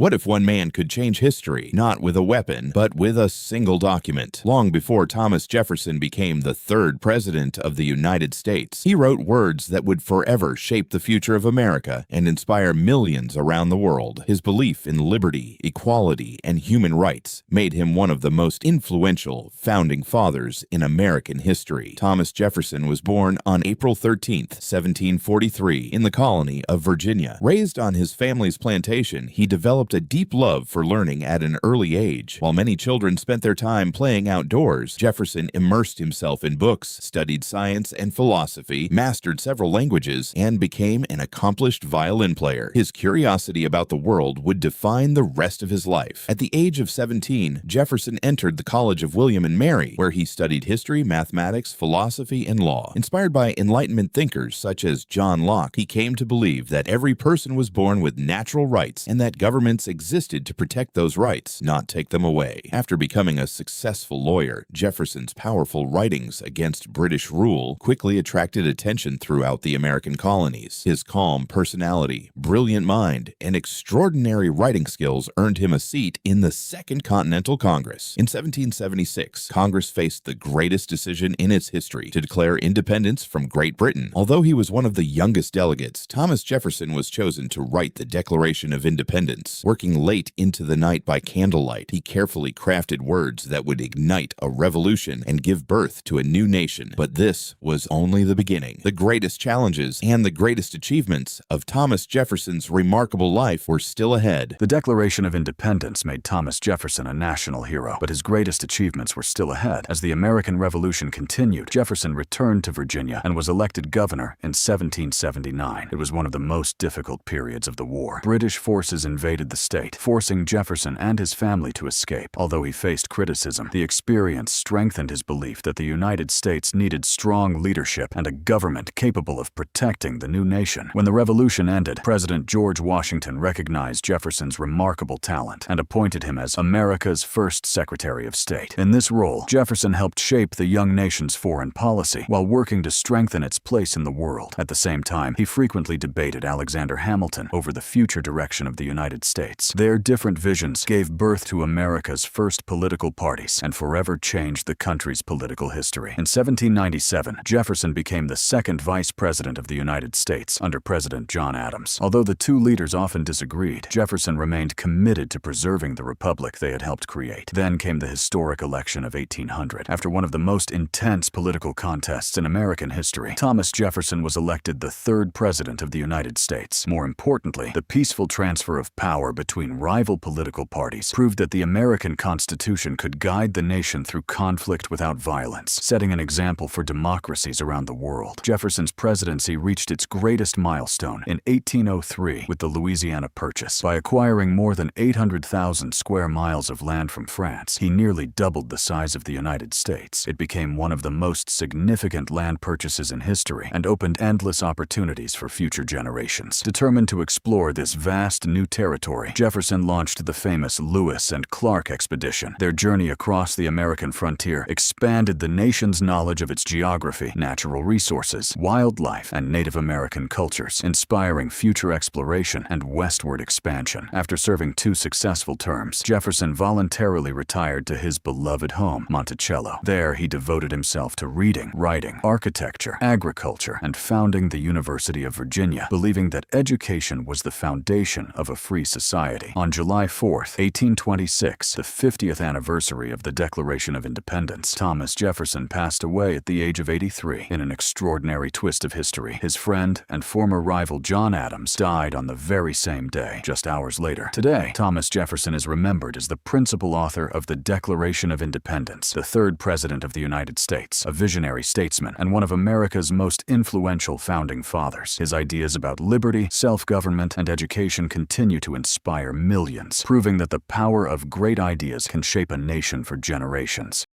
What if one man could change history, not with a weapon, but with a single document? Long before Thomas Jefferson became the third president of the United States, he wrote words that would forever shape the future of America and inspire millions around the world. His belief in liberty, equality, and human rights made him one of the most influential founding fathers in American history. Thomas Jefferson was born on April 13, 1743, in the colony of Virginia. Raised on his family's plantation, he developed a deep love for learning at an early age. While many children spent their time playing outdoors, Jefferson immersed himself in books, studied science and philosophy, mastered several languages, and became an accomplished violin player. His curiosity about the world would define the rest of his life. At the age of 17, Jefferson entered the College of William and Mary, where he studied history, mathematics, philosophy, and law. Inspired by Enlightenment thinkers such as John Locke, he came to believe that every person was born with natural rights and that governments existed to protect those rights, not take them away. After becoming a successful lawyer, Jefferson's powerful writings against British rule quickly attracted attention throughout the American colonies. His calm personality, brilliant mind, and extraordinary writing skills earned him a seat in the Second Continental Congress. In 1776, Congress faced the greatest decision in its history to declare independence from Great Britain. Although he was one of the youngest delegates, Thomas Jefferson was chosen to write the Declaration of Independence. Working late into the night by candlelight, he carefully crafted words that would ignite a revolution and give birth to a new nation. But this was only the beginning. The greatest challenges and the greatest achievements of Thomas Jefferson's remarkable life were still ahead. The Declaration of Independence made Thomas Jefferson a national hero, but his greatest achievements were still ahead. As the American Revolution continued, Jefferson returned to Virginia and was elected governor in 1779. It was one of the most difficult periods of the war. British forces invaded the state, forcing Jefferson and his family to escape. Although he faced criticism, the experience strengthened his belief that the United States needed strong leadership and a government capable of protecting the new nation. When the revolution ended, President George Washington recognized Jefferson's remarkable talent and appointed him as America's first Secretary of State. In this role, Jefferson helped shape the young nation's foreign policy while working to strengthen its place in the world. At the same time, he frequently debated Alexander Hamilton over the future direction of the United States. Their different visions gave birth to America's first political parties and forever changed the country's political history. In 1797, Jefferson became the second vice president of the United States under President John Adams. Although the two leaders often disagreed, Jefferson remained committed to preserving the republic they had helped create. Then came the historic election of 1800. After one of the most intense political contests in American history, Thomas Jefferson was elected the third president of the United States. More importantly, the peaceful transfer of power between rival political parties proved that the American Constitution could guide the nation through conflict without violence, setting an example for democracies around the world. Jefferson's presidency reached its greatest milestone in 1803 with the Louisiana Purchase. By acquiring more than 800,000 square miles of land from France, he nearly doubled the size of the United States. It became one of the most significant land purchases in history and opened endless opportunities for future generations. Determined to explore this vast new territory, Jefferson launched the famous Lewis and Clark expedition. Their journey across the American frontier expanded the nation's knowledge of its geography, natural resources, wildlife, and Native American cultures, inspiring future exploration and westward expansion. After serving 2 successful terms, Jefferson voluntarily retired to his beloved home, Monticello. There, he devoted himself to reading, writing, architecture, agriculture, and founding the University of Virginia, believing that education was the foundation of a free society. On July 4, 1826, the 50th anniversary of the Declaration of Independence, Thomas Jefferson passed away at the age of 83. In an extraordinary twist of history, his friend and former rival John Adams died on the very same day, just hours later. Today, Thomas Jefferson is remembered as the principal author of the Declaration of Independence, the third president of the United States, a visionary statesman, and one of America's most influential founding fathers. His ideas about liberty, self-government, and education continue to inspire millions, proving that the power of great ideas can shape a nation for generations.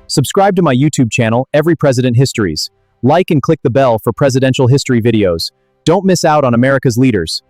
Subscribe to my YouTube channel, Every President Histories. Like and click the bell for presidential history videos. Don't miss out on America's leaders.